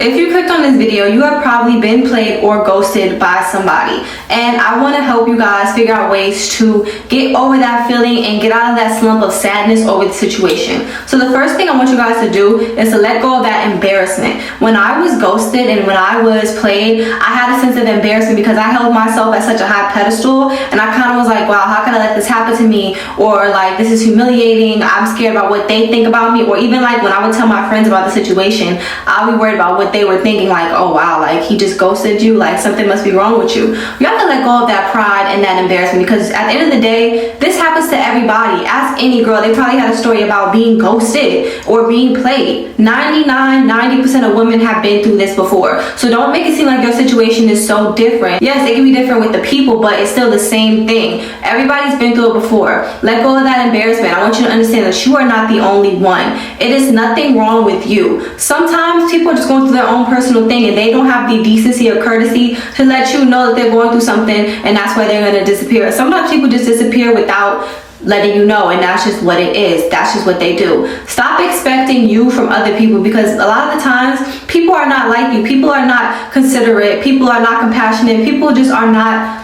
If you clicked on this video, you have probably been played or ghosted by somebody. And I want to help you guys figure out ways to get over that feeling and get out of that slump of sadness over the situation. So the first thing I want you guys to do is to let go of that embarrassment. When I was ghosted and when I was played, I had a sense of embarrassment because I held myself at such a high pedestal, and I kind of was like, wow, how could I let this happen to me? Or like, this is humiliating. I'm scared about what they think about me. Or even like when I would tell my friends about the situation, I'll be worried about what they were thinking, like, oh wow, like he just ghosted you, like something must be wrong with you. You have to let go of that pride and that embarrassment, because at the end of the day, this happens to everybody. Ask any girl, they probably had a story about being ghosted or being played. 90% of women have been through this before. So don't make it seem like your situation is so different. Yes, it can be different with the people, but it's still the same thing. Everybody's been through it before. Let go of that embarrassment. I want you to understand that you are not the only one. It is nothing wrong with you. Sometimes people are just going through their own personal thing and they don't have the decency or courtesy to let you know that they're going through something, and that's why they're going to disappear. Sometimes people just disappear without letting you know, and that's just what it is. That's just what they do. Stop expecting you from other people, because a lot of the times people are not like you. People are not considerate. People are not compassionate. People just are not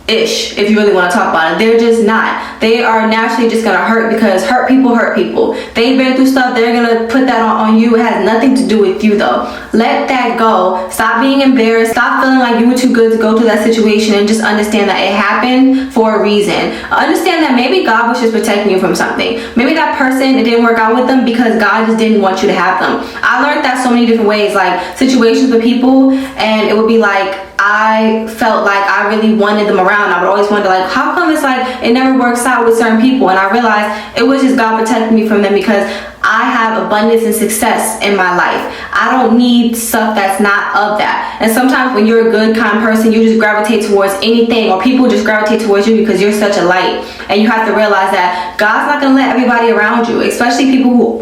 ish, if you really want to talk about it. They're just not. They are naturally just gonna hurt, because hurt people hurt people. They've been through stuff, they're gonna put that on you. It has nothing to do with you though. Let that go. Stop being embarrassed. Stop feeling like you were too good to go through that situation, and just understand that it happened for a reason. Understand that maybe God was just protecting you from something. Maybe that person, it didn't work out with them because God just didn't want you to have them. I learned that so many different ways, like situations with people, and it would be like, I felt like I really wanted them around. I would always wonder, like, how come it's like it never works out with certain people? And I realized it was just God protecting me from them, because I have abundance and success in my life. I don't need stuff that's not of that. And sometimes when you're a good, kind person, you just gravitate towards anything, or people just gravitate towards you because you're such a light. And you have to realize that God's not going to let everybody around you, especially people who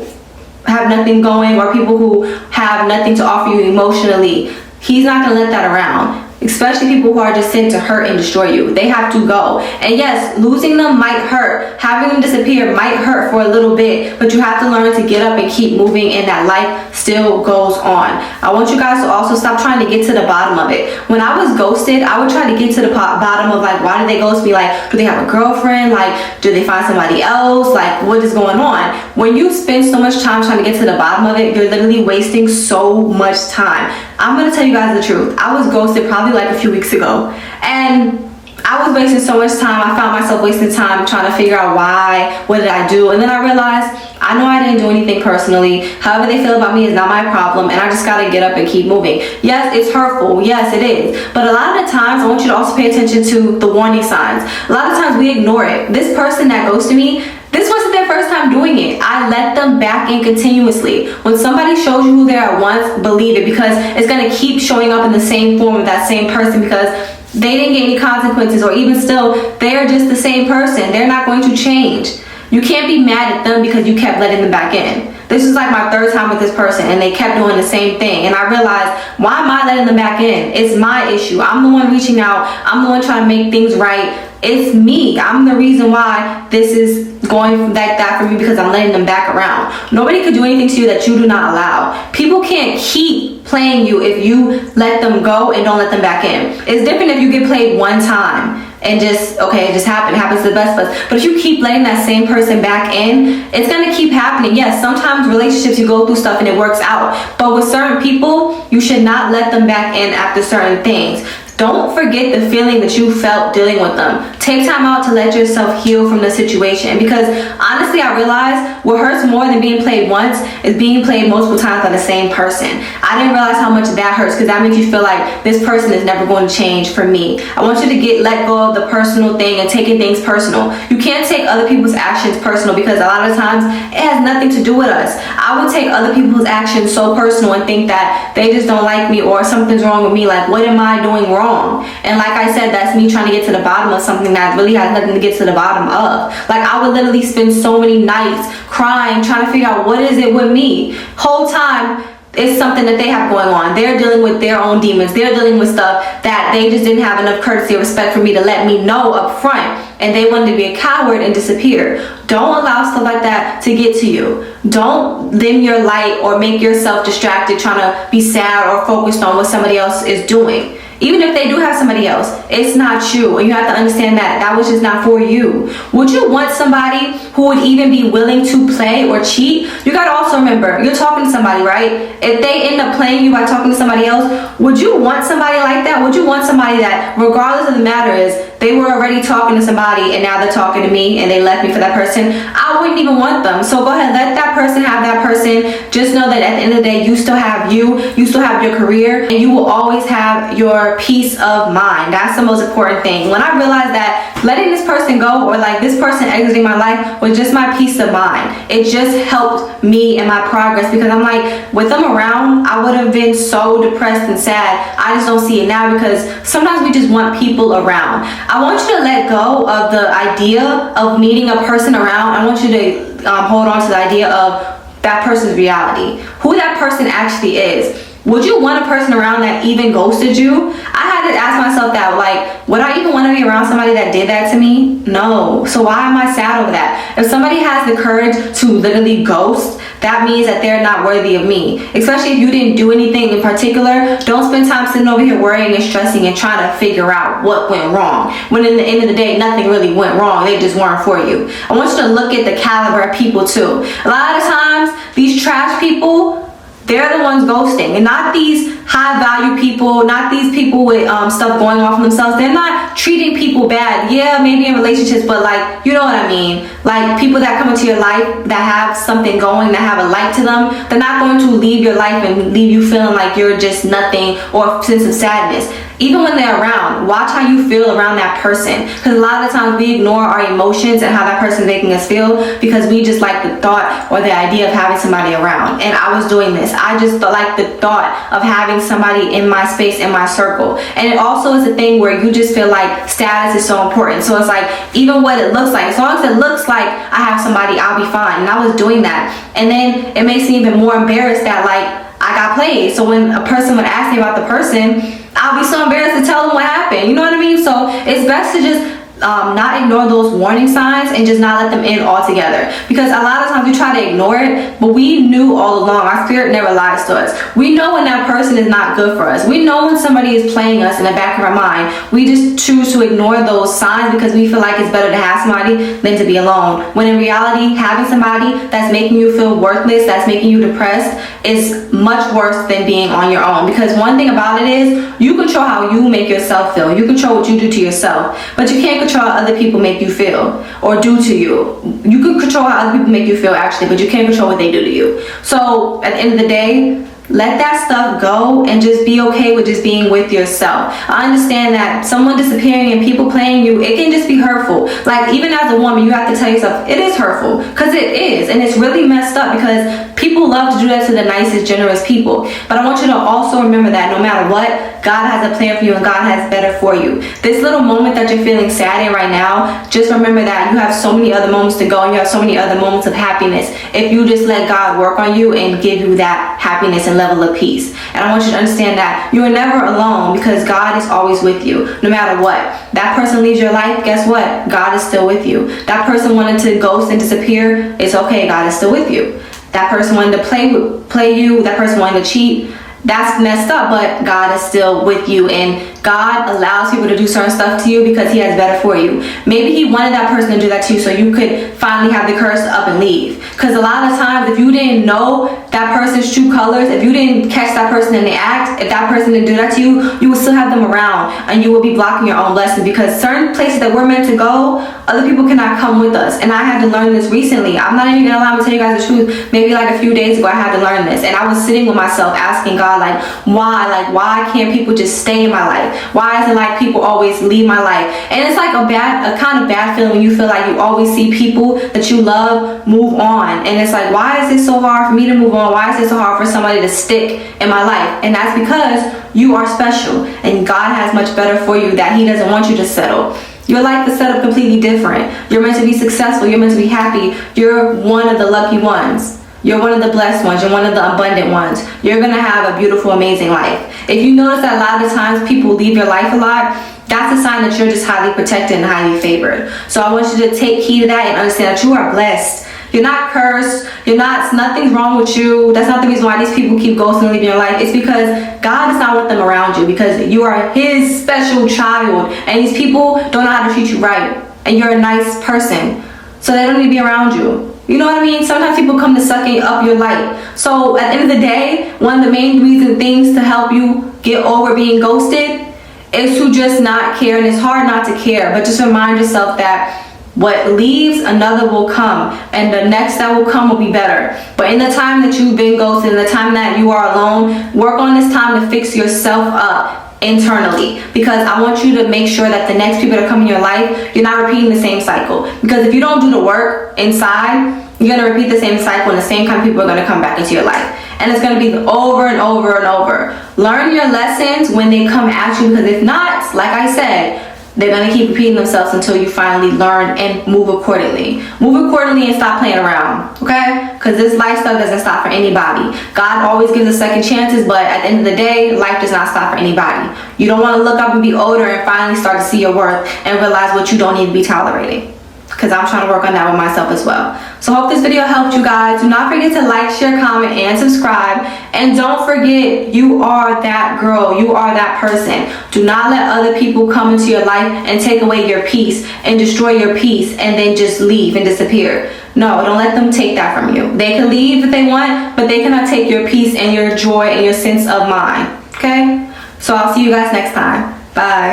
have nothing going, or people who have nothing to offer you emotionally. He's not going to let that around. Especially people who are just sent to hurt and destroy you. They have to go. And yes, losing them might hurt. Having them disappear might hurt for a little bit, but you have to learn to get up and keep moving, and that life still goes on. I want you guys to also stop trying to get to the bottom of it. When I was ghosted, I would try to get to the bottom of, like, why did they ghost me? Like, do they have a girlfriend? Like, do they find somebody else? Like, what is going on? When you spend so much time trying to get to the bottom of it, you're literally wasting so much time. I'm gonna tell you guys the truth. I was ghosted probably like a few weeks ago, and I was wasting so much time. I found myself wasting time trying to figure out why, what did I do, and then I realized I know I didn't do anything personally. However they feel about me is not my problem, and I just gotta get up and keep moving. Yes, it's hurtful. Yes, it is. But a lot of the times, I want you to also pay attention to the warning signs. A lot of times we ignore it. This person that ghosted me, this wasn't their first time doing it. I let them back in continuously. When somebody shows you who they are once, believe it, because it's going to keep showing up in the same form of that same person, because they didn't get any consequences, or even still, they're just the same person. They're not going to change. You can't be mad at them because you kept letting them back in. This is like my third time with this person, and they kept doing the same thing. And I realized, why am I letting them back in? It's my issue. I'm the one reaching out. I'm the one trying to make things right. It's me. I'm the reason why this is going like that for me, because I'm letting them back around. Nobody could do anything to you that you do not allow. People can't keep playing you if you let them go and don't let them back in. It's different if you get played one time and just, okay, it just happened. It happens to the best of us. But if you keep letting that same person back in, it's going to keep happening. Yes, sometimes relationships, you go through stuff and it works out. But with certain people, you should not let them back in after certain things. Don't forget the feeling that you felt dealing with them. Take time out to let yourself heal from the situation, because honestly, I realized what hurts more than being played once is being played multiple times by the same person. I didn't realize how much that hurts, because that makes you feel like this person is never going to change for me. I want you to let go of the personal thing and taking things personal. You can't take other people's actions personal, because a lot of times it has nothing to do with us. I would take other people's actions so personal and think that they just don't like me, or something's wrong with me. Like, what am I doing wrong? And like I said, that's me trying to get to the bottom of something that really has nothing to get to the bottom of. Like, I would literally spend so many nights crying, trying to figure out what is it with me. Whole time, it's something that they have going on. They're dealing with their own demons. They're dealing with stuff that they just didn't have enough courtesy or respect for me to let me know up front. and they wanted to be a coward and disappear. Don't allow stuff like that to get to you. Don't dim your light or make yourself distracted trying to be sad or focused on what somebody else is doing. Even if they do have somebody else, it's not you. And you have to understand that that was just not for you. Would you want somebody who would even be willing to play or cheat? You gotta also remember, you're talking to somebody, right? If they end up playing you by talking to somebody else, would you want somebody like that? Would you want somebody that, regardless of the matter is, they were already talking to somebody and now they're talking to me and they left me for that person? I wouldn't even want them. So go ahead, let that person have that person. Just know that at the end of the day, you still have you still have your career, and you will always have your peace of mind. That's the most important thing. When I realized that letting this person go, or like this person exiting my life, was just my peace of mind. It just helped me and my progress, because I'm like, with them around, I would have been so depressed and sad. I just don't see it now, because sometimes we just want people around. I want you to let go of the idea of needing a person around. I want you to hold on to the idea of that person's reality, who that person actually is. Would you want a person around that even ghosted you? I had to ask myself that, like, would I even want to be around somebody that did that to me? No. So why am I sad over that? If somebody has the courage to literally ghost, that means that they're not worthy of me. Especially if you didn't do anything in particular. Don't spend time sitting over here worrying and stressing and trying to figure out what went wrong, when in the end of the day, nothing really went wrong. They just weren't for you. I want you to look at the caliber of people too. A lot of times, these trash people, they're the ones ghosting, and not these high value people, not these people with stuff going on for themselves. They're not treating people bad. Yeah, maybe in relationships, but like, you know what I mean? Like, people that come into your life that have something going, that have a light to them, they're not going to leave your life and leave you feeling like you're just nothing, or a sense of sadness. Even when they're around, watch how you feel around that person. Because a lot of the times we ignore our emotions and how that person is making us feel, because we just like the thought or the idea of having somebody around. And I was doing this. I just like the thought of having somebody in my space, in my circle. And it also is a thing where you just feel like status is so important. So it's like, even what it looks like, as long as it looks like I have somebody, I'll be fine. And I was doing that. And then it makes me even more embarrassed that, like, I got played. So when a person would ask me about the person, I'll be so embarrassed to tell them what happened. You know what I mean? So it's best to just not ignore those warning signs and just not let them in altogether. Because a lot of times we try to ignore it, but we knew all along. Our spirit never lies to us. We know when that person is not good for us. We know when somebody is playing us in the back of our mind. We just choose to ignore those signs because we feel like it's better to have somebody than to be alone. When in reality, having somebody that's making you feel worthless, that's making you depressed, is much worse than being on your own. Because one thing about it is, you control how you make yourself feel. You control what you do to yourself, but you can't control how other people make you feel or do to you. You can control how other people make you feel, actually, but you can't control what they do to you. So at the end of the day, let that stuff go and just be okay with just being with yourself. I understand that someone disappearing and people playing you, it can just be hurtful. Like, even as a woman, you have to tell yourself, it is hurtful, because it is. And it's really messed up, because people love to do that to the nicest, generous people. But I want you to also remember that no matter what, God has a plan for you and God has better for you. This little moment that you're feeling sad in right now, just remember that you have so many other moments to go, and you have so many other moments of happiness if you just let God work on you and give you that happiness and level of peace. And I want you to understand that you are never alone, because God is always with you, no matter what. That person leaves your life, guess what? God is still with you. That person wanted to ghost and disappear, it's okay, God is still with you. That person wanted to play you, that person wanted to cheat, that's messed up, but God is still with you, and God allows people to do certain stuff to you because he has better for you. Maybe he wanted that person to do that to you so you could finally have the courage to up and leave. Because a lot of times, if you didn't know that person's true colors, if you didn't catch that person in the act, if that person didn't do that to you, you would still have them around, and you will be blocking your own blessing, because certain places that we're meant to go, other people cannot come with us. And I had to learn this recently. I'm not even gonna lie, I'm gonna tell you guys the truth. Maybe like a few days ago, I had to learn this, and I was sitting with myself asking God, like, why can't people just stay in my life? Why is it like people always leave my life? And it's like a kind of bad feeling when you feel like you always see people that you love move on, and it's like, why is it so hard for me to move on? Why is it so hard for somebody to stick in my life? And that's because you are special, and God has much better for you, that he doesn't want you to settle. Your life is set up completely different. You're meant to be successful. You're meant to be happy. You're one of the lucky ones. You're one of the blessed ones. You're one of the abundant ones. You're going to have a beautiful, amazing life. If you notice that a lot of times people leave your life a lot, that's a sign that you're just highly protected and highly favored. So I want you to take heed of that and understand that you are blessed. You're not cursed. Nothing's wrong with you. That's not the reason why these people keep ghosting and leaving your life. It's because God does not want them around you, because you are His special child. And these people don't know how to treat you right. And you're a nice person. So they don't need to be around you. You know what I mean? Sometimes people come to suck up your light. So at the end of the day, one of the main things to help you get over being ghosted is to just not care. And it's hard not to care, but just remind yourself that what leaves, another will come, and the next that will come will be better. But in the time that you've been ghosted, in the time that you are alone, work on this time to fix yourself up internally, because I want you to make sure that the next people that come in your life, you're not repeating the same cycle. Because if you don't do the work inside, you're going to repeat the same cycle, and the same kind of people are going to come back into your life. And it's going to be over and over and over. Learn your lessons when they come at you, because if not, like I said, they're going to keep repeating themselves until you finally learn and move accordingly. Move accordingly and stop playing around, okay? Because this lifestyle doesn't stop for anybody. God always gives us second chances, but at the end of the day, life does not stop for anybody. You don't want to look up and be older and finally start to see your worth and realize what you don't need to be tolerating. Because I'm trying to work on that with myself as well. So I hope this video helped you guys. Do not forget to like, share, comment, and subscribe. And don't forget, you are that girl. You are that person. Do not let other people come into your life and take away your peace and destroy your peace and then just leave and disappear. No, don't let them take that from you. They can leave if they want, but they cannot take your peace and your joy and your sense of mind. Okay? So I'll see you guys next time. Bye.